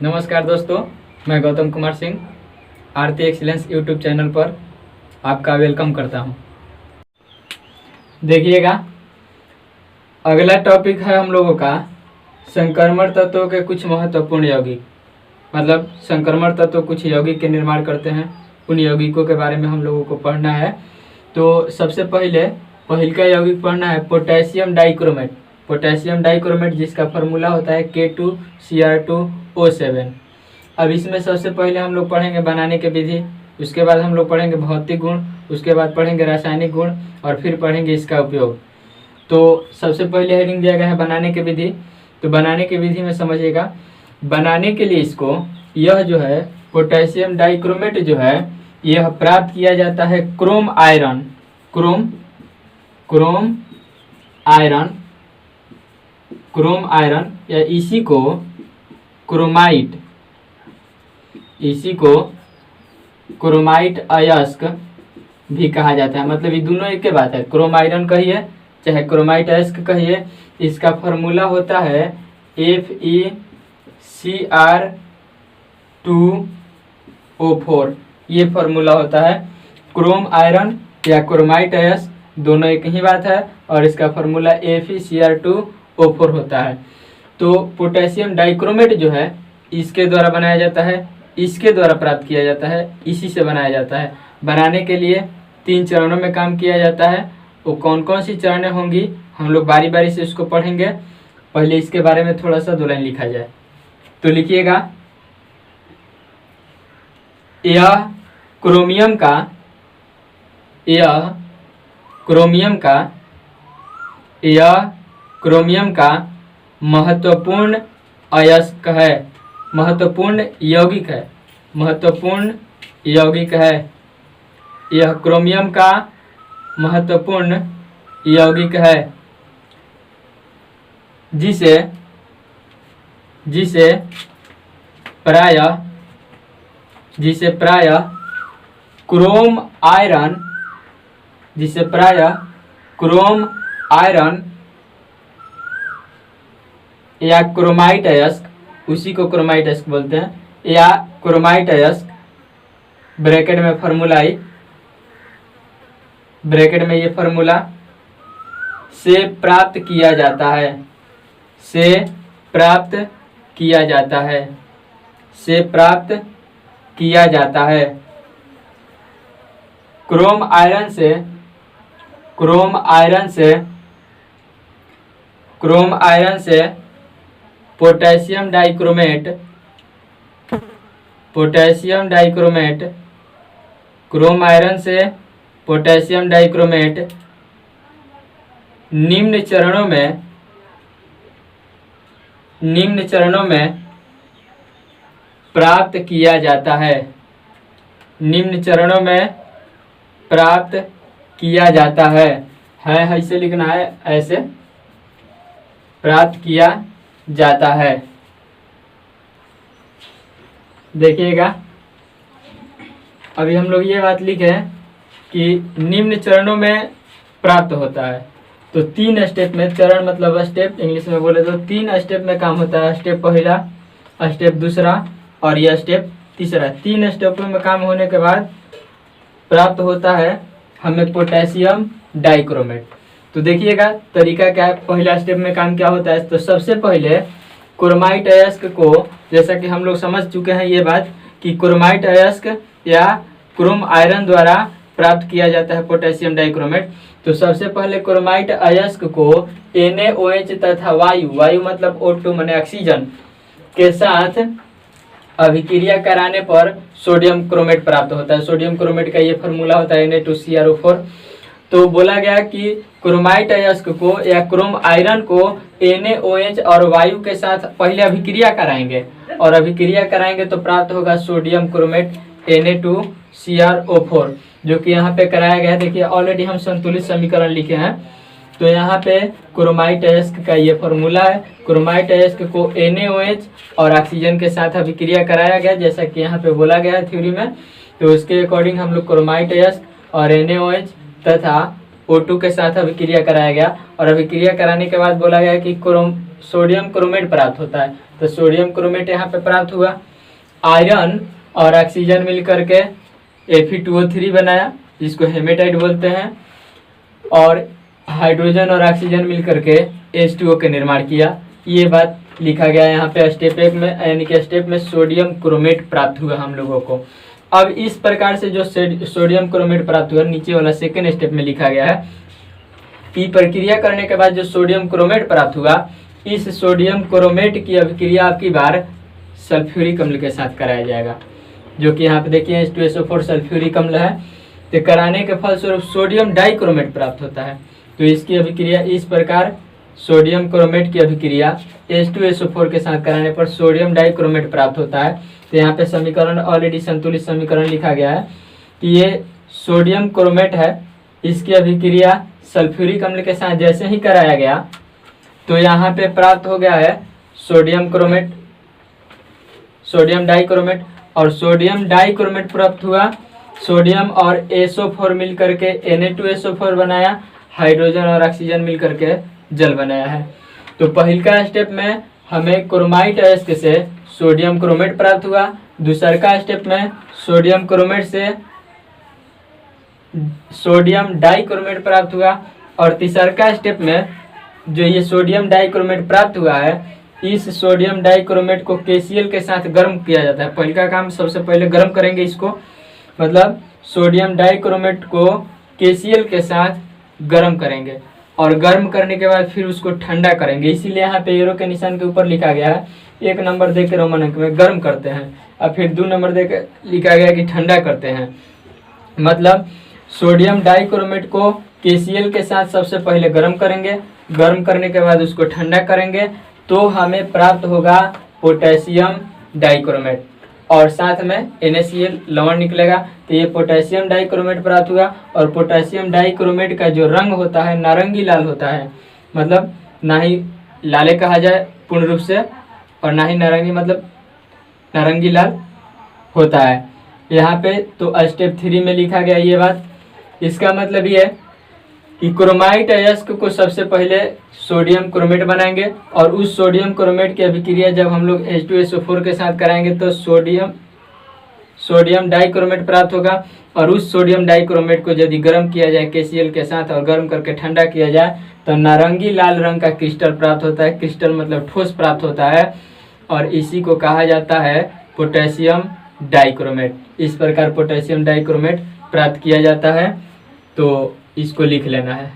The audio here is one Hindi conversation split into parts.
नमस्कार दोस्तों, मैं गौतम कुमार सिंह आरती एक्सीलेंस यूट्यूब चैनल पर आपका वेलकम करता हूं। देखिएगा, अगला टॉपिक है हम लोगों का संक्रमण तत्वों के कुछ महत्वपूर्ण यौगिक। मतलब संक्रमण तत्व कुछ यौगिक के निर्माण करते हैं, उन यौगिकों के बारे में हम लोगों को पढ़ना है। तो सबसे पहले पहिलका यौगिक पढ़ना है पोटेशियम डाइक्रोमेट। पोटेशियम डाइक्रोमेट जिसका फार्मूला होता है K2Cr2O7। अब इसमें सबसे पहले हम लोग पढ़ेंगे बनाने की विधि, उसके बाद हम लोग पढ़ेंगे भौतिक गुण, उसके बाद पढ़ेंगे रासायनिक गुण और फिर पढ़ेंगे इसका उपयोग। तो सबसे पहले हेडिंग दिया गया है बनाने की विधि। तो बनाने की विधि में समझिएगा, बनाने के लिए इसको यह जो है पोटेशियम डाइक्रोमेट जो है यह प्राप्त किया जाता है क्रोम आयरन या इसी को क्रोमाइट अयस्क भी कहा जाता है। मतलब ये दोनों एक ही बात है, क्रोम आयरन कहिए चाहे क्रोमाइट अयस्क कहिए। इसका फार्मूला होता है FeCr2O4। ये फार्मूला होता है। क्रोम आयरन या क्रोमाइट अयस्क दोनों एक ही बात है और इसका फार्मूला FeCr2O4 होता है। तो पोटेशियम डाइक्रोमेट जो है इसके द्वारा बनाया जाता है, इसके द्वारा प्राप्त किया जाता है, इसी से बनाया जाता है। बनाने के लिए 3 चरणों में काम किया जाता है। वो कौन कौन सी चरणें होंगी हम लोग बारी बारी से इसको पढ़ेंगे। पहले इसके बारे में थोड़ा सा 2 लाइन लिखा जाए। तो लिखिएगा, यह क्रोमियम का महत्वपूर्ण अयस्क है, महत्वपूर्ण यौगिक है। यह क्रोमियम का महत्वपूर्ण यौगिक है जिसे प्रायः क्रोम आयरन या क्रोमाइट अयस्क, उसी को क्रोमाइट अयस्क बोलते हैं, या क्रोमाइट अयस्क ब्रैकेट में फार्मूला आई, ब्रैकेट में ये फार्मूला से प्राप्त किया जाता है। क्रोम आयरन से पोटेशियम डाइक्रोमेट क्रोम आयरन से पोटेशियम डाइक्रोमेट निम्न चरणों में प्राप्त किया जाता है। ऐसे लिखना है, ऐसे प्राप्त किया जाता है। देखिएगा, अभी हम लोग ये बात लिखे हैं कि निम्न चरणों में प्राप्त होता है। तो 3 स्टेप में, चरण मतलब स्टेप, इंग्लिश में बोले तो 3 स्टेप में काम होता है। स्टेप पहला, स्टेप दूसरा और यह स्टेप तीसरा। 3 स्टेपों में काम होने के बाद प्राप्त होता है हमें पोटेशियम डाइक्रोमेट। तो देखिएगा तरीका क्या है, पहला स्टेप में काम क्या होता है। तो सबसे पहले क्रोमाइट अयस्क को, जैसा कि हम लोग समझ चुके हैं ये बात कि क्रोमाइट अयस्क या क्रोम आयरन द्वारा प्राप्त किया जाता है पोटेशियम डाइक्रोमेट। तो सबसे पहले क्रोमाइट अयस्क को NaOH तथा वायु मतलब O2 माने ऑक्सीजन के साथ अभिक्रिया कराने पर सोडियम क्रोमेट प्राप्त होता है। सोडियम क्रोमेट का ये फार्मूला होता है Na2CrO4। तो बोला गया कि क्रोमाइट अयस्क को या क्रोम आयरन को NaOH और वायु के साथ पहले अभिक्रिया कराएंगे और अभिक्रिया कराएंगे तो प्राप्त होगा सोडियम क्रोमेट Na2CrO4, जो कि यहाँ पे कराया गया है। देखिए ऑलरेडी हम संतुलित समीकरण लिखे हैं। तो यहाँ पे क्रोमाइट अयस्क का ये फार्मूला है। क्रोमाइट अयस्क को NaOH और ऑक्सीजन के साथ अभिक्रिया कराया गया, जैसा कि यहाँ पे बोला गया है थ्योरी में। तो उसके अकॉर्डिंग हम लोग क्रोमाइट अयस्क और NaOH तथा O2 के साथ अभिक्रिया कराया गया और अभिक्रिया कराने के बाद बोला गया कि सोडियम क्रोमेट प्राप्त होता है। तो सोडियम क्रोमेट यहाँ पे प्राप्त हुआ। आयरन और ऑक्सीजन मिल करके Fe2O3 बनाया जिसको हेमेटाइट बोलते हैं, और हाइड्रोजन और ऑक्सीजन मिल करके H2O के निर्माण किया। ये बात लिखा गया यहाँ पे स्टेप 1 में, यानी कि स्टेप में सोडियम क्रोमेट प्राप्त हुआ हम लोगों को। अब इस प्रकार से जो सोडियम क्रोमेट प्राप्त हुआ, नीचे वाला सेकेंड स्टेप में लिखा गया है कि प्रक्रिया करने के बाद जो सोडियम क्रोमेट प्राप्त हुआ, इस सोडियम क्रोमेट की अभिक्रिया आपकी बार सल्फ्यूरिक अम्ल के साथ कराया जाएगा, जो कि यहाँ पे देखिए H2SO4 सल्फ्यूरिक अम्ल है। तो कराने के फलस्वरूप सोडियम डाइक्रोमेट प्राप्त होता है। तो इसकी अभिक्रिया इस प्रकार, सोडियम क्रोमेट की अभिक्रिया H2SO4 के साथ कराने पर सोडियम डाइक्रोमेट प्राप्त होता है। तो यहाँ पे समीकरण ऑलरेडी संतुलित समीकरण लिखा गया है कि ये सोडियम क्रोमेट है, इसकी अभिक्रिया सल्फ्यूरिक अम्ल के साथ जैसे ही कराया गया तो यहाँ पे प्राप्त हो गया है सोडियम क्रोमेट, सोडियम डाइक्रोमेट, और सोडियम डाइक्रोमेट प्राप्त हुआ। सोडियम और SO4 मिल करके Na2SO4 बनाया, हाइड्रोजन और ऑक्सीजन मिल करके जल बनाया है। तो पहला स्टेप में हमें क्रोमाइट अयस्क से सोडियम क्रोमेट प्राप्त हुआ, दूसरा स्टेप में सोडियम क्रोमेट से सोडियम डाइक्रोमेट प्राप्त हुआ, और तीसरा स्टेप में जो ये सोडियम डाइक्रोमेट प्राप्त हुआ है, इस सोडियम डाइक्रोमेट को KCl के साथ गर्म किया जाता है। पहले का काम सबसे पहले गर्म करेंगे इसको, मतलब सोडियम डाइक्रोमेट को KCl के साथ गर्म करेंगे, और गर्म करने के बाद फिर उसको ठंडा करेंगे। इसीलिए यहाँ पे एरो के निशान के ऊपर लिखा गया है 1 नंबर दे के रोमन अंक में गर्म करते हैं, और फिर 2 नंबर दे के लिखा गया कि ठंडा करते हैं। मतलब सोडियम डाइक्रोमेट को KCl के साथ सबसे पहले गर्म करेंगे, गर्म करने के बाद उसको ठंडा करेंगे, तो हमें प्राप्त होगा पोटेशियम डाइक्रोमेट, और साथ में NaCl लवण निकलेगा। तो ये पोटेशियम डाइक्रोमेट प्राप्त हुआ, और पोटेशियम डाइक्रोमेट का जो रंग होता है नारंगी लाल होता है, मतलब ना ही लाले कहा जाए पूर्ण रूप से, और ना ही नारंगी, मतलब नारंगी लाल होता है यहाँ पे। तो स्टेप 3 में लिखा गया ये बात। इसका मतलब ये है कि क्रोमाइट अयस्क को सबसे पहले सोडियम क्रोमेट बनाएंगे, और उस सोडियम क्रोमेट की अभिक्रिया जब हम लोग H2SO4 के साथ कराएंगे तो सोडियम डाइक्रोमेट प्राप्त होगा, और उस सोडियम डाइक्रोमेट को यदि गर्म किया जाए KCl के साथ और गर्म करके ठंडा किया जाए तो नारंगी लाल रंग का क्रिस्टल प्राप्त होता है। क्रिस्टल मतलब ठोस प्राप्त होता है, और इसी को कहा जाता है पोटेशियम डाइक्रोमेट। इस प्रकार पोटेशियम डाइक्रोमेट प्राप्त किया जाता है। तो इसको लिख लेना है।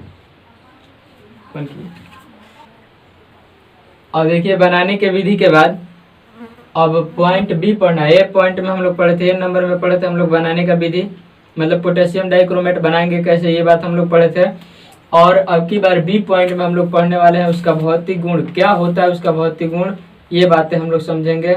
और देखिए बनाने के विधि के बाद अब पॉइंट बी पढ़ना है। ए पॉइंट में हम लोग पढ़े थे, 1 नंबर में पढ़े थे हम लोग बनाने का विधि, मतलब पोटेशियम डाइक्रोमेट बनाएंगे कैसे, ये बात हम लोग पढ़े थे। और अब की बार बी पॉइंट में हम लोग पढ़ने वाले हैं उसका भौतिक गुण क्या होता है, उसका भौतिक गुण, ये बातें हम लोग समझेंगे।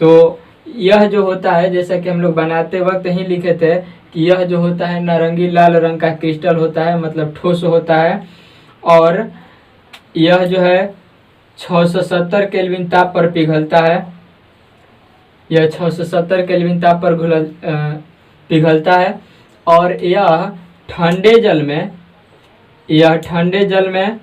तो यह जो होता है, जैसा कि हम लोग बनाते वक्त ही लिखे थे कि यह जो होता है नारंगी लाल रंग का क्रिस्टल होता है, मतलब ठोस होता है, और यह जो है 670 केल्विन ताप पर पिघलता है। यह 670 केल्विन ताप पर पिघलता है, और यह ठंडे जल में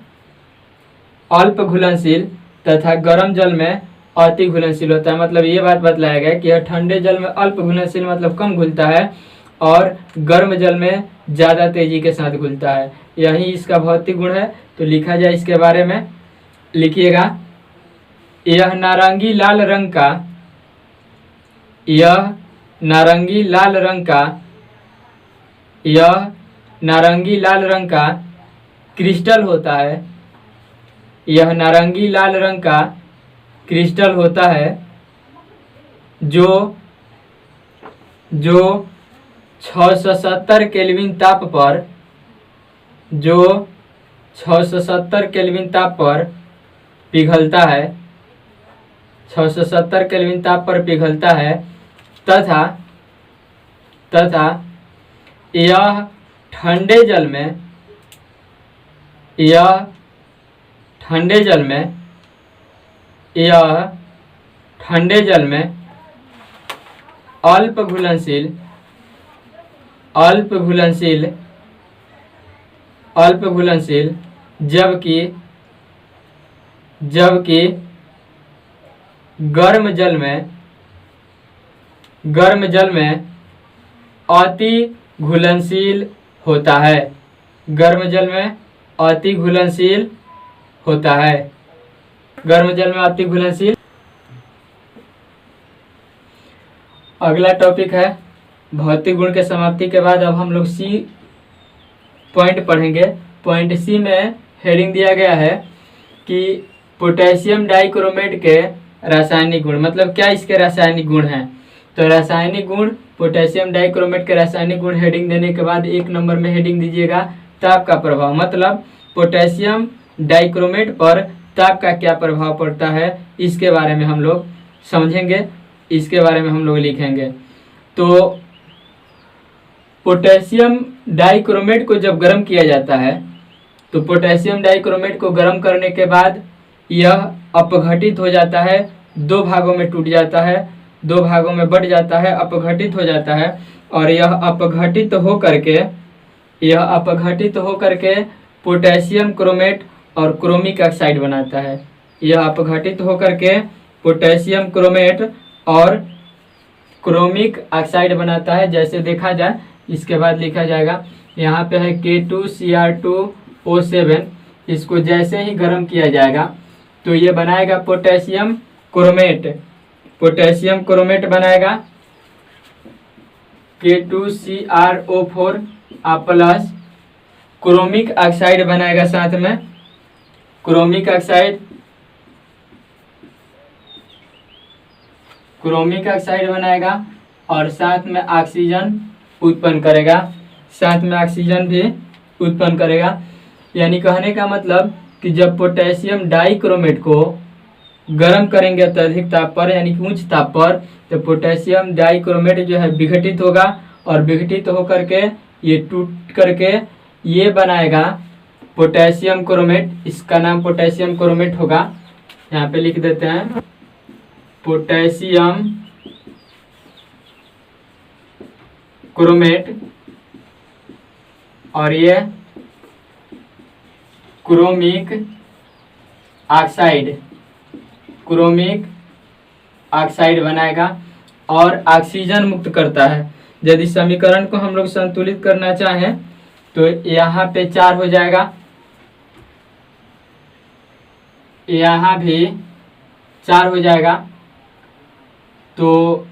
अल्प घुलनशील तथा गर्म जल में अति घुलनशील होता है। मतलब ये बात बतलाया गया कि यह ठंडे जल में अल्प घुलनशील मतलब कम घुलता है, और गर्म जल में ज़्यादा तेजी के साथ घुलता है। यही इसका भौतिक गुण है। तो लिखा जाए इसके बारे में, लिखिएगा, यह नारंगी लाल रंग का क्रिस्टल होता है। यह नारंगी लाल रंग का क्रिस्टल होता है जो 670 केल्विन ताप पर पिघलता है, 670 केल्विन ताप पर पिघलता है, तथा यह ठंडे जल में अल्प घुलनशील अल्प घुलनशील, जबकि गर्म जल में अति घुलनशील होता है। गर्म जल में अति घुलनशील होता है। गर्म जल में अति घुलनशील। अगला टॉपिक है भौतिक गुण के समाप्ति के बाद अब हम लोग सी पॉइंट पढ़ेंगे। पॉइंट सी में हेडिंग दिया गया है कि पोटेशियम डाइक्रोमेट के रासायनिक गुण, मतलब क्या इसके रासायनिक गुण हैं। तो रासायनिक गुण, पोटेशियम डाइक्रोमेट के रासायनिक गुण हेडिंग देने के बाद 1 नंबर में हेडिंग दीजिएगा ताप का प्रभाव, मतलब पोटेशियम डाइक्रोमेट पर ताप का क्या प्रभाव पड़ता है इसके बारे में हम लोग समझेंगे, इसके बारे में हम लोग लिखेंगे। तो पोटेशियम डाइक्रोमेट को जब गर्म किया जाता है तो पोटेशियम डाइक्रोमेट को गर्म करने के बाद यह अपघटित हो जाता है, 2 भागों में टूट जाता है, 2 भागों में बढ़ जाता है, अपघटित हो जाता है। और यह अपघटित होकर के पोटेशियम क्रोमेट और क्रोमिक ऑक्साइड बनाता है। यह अपघटित होकर के पोटेशियम क्रोमेट और क्रोमिक ऑक्साइड बनाता है। जैसे देखा जाए, इसके बाद लिखा जाएगा यहाँ पे है K2Cr2O7। इसको जैसे ही गर्म किया जाएगा तो ये बनाएगा पोटेशियम क्रोमेट बनाएगा K2CrO4 प्लस क्रोमिक ऑक्साइड बनाएगा, साथ में क्रोमिक ऑक्साइड बनाएगा और साथ में ऑक्सीजन उत्पन्न करेगा, साथ में ऑक्सीजन भी उत्पन्न करेगा। यानी कहने का मतलब कि जब पोटेशियम डाइक्रोमेट को गर्म करेंगे अत्यधिक ताप पर, यानी कि उच्च ताप पर, तो पोटेशियम डाइक्रोमेट जो है विघटित होगा और विघटित होकर के ये टूट करके ये बनाएगा पोटेशियम क्रोमेट। इसका नाम पोटेशियम क्रोमेट होगा। यहाँ पे लिख देते हैं पोटेशियम क्रोमेट और ये क्रोमिक ऑक्साइड बनाएगा और ऑक्सीजन मुक्त करता है। यदि समीकरण को हम लोग संतुलित करना चाहें तो यहाँ पे 4 हो जाएगा, यहाँ भी 4 हो जाएगा। तो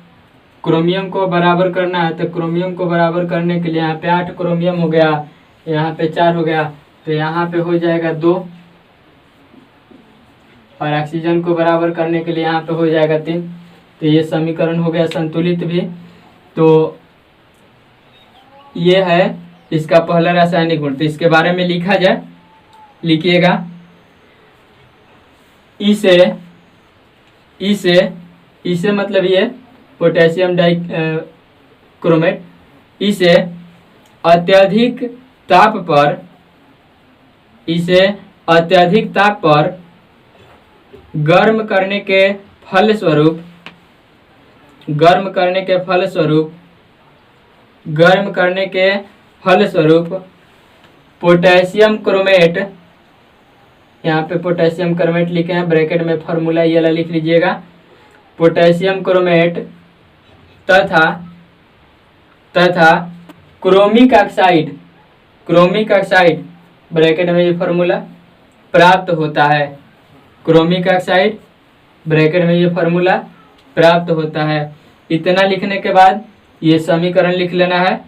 क्रोमियम को बराबर करना है, तो क्रोमियम को बराबर करने के लिए यहाँ पे 8 क्रोमियम हो गया, यहाँ पे 4 हो गया, तो यहाँ पे हो जाएगा 2 और ऑक्सीजन को बराबर करने के लिए यहाँ पे हो जाएगा 3। तो ये समीकरण हो गया संतुलित भी। तो ये है इसका पहला रासायनिक गुण। तो इसके बारे में लिखा जाए, लिखिएगा इसे मतलब ये पोटेशियम डाइक्रोमेट, इसे अत्यधिक ताप पर गर्म करने के फलस्वरूप पोटेशियम क्रोमेट, यहाँ पे पोटेशियम क्रोमेट लिखे हैं, ब्रैकेट में फार्मूला ये वाला लिख लीजिएगा, पोटेशियम क्रोमेट तथा क्रोमिक ऑक्साइड ब्रैकेट में ये फार्मूला प्राप्त होता है। क्रोमिक ऑक्साइड ब्रैकेट में ये फार्मूला प्राप्त होता है। इतना लिखने के बाद ये समीकरण लिख लेना है।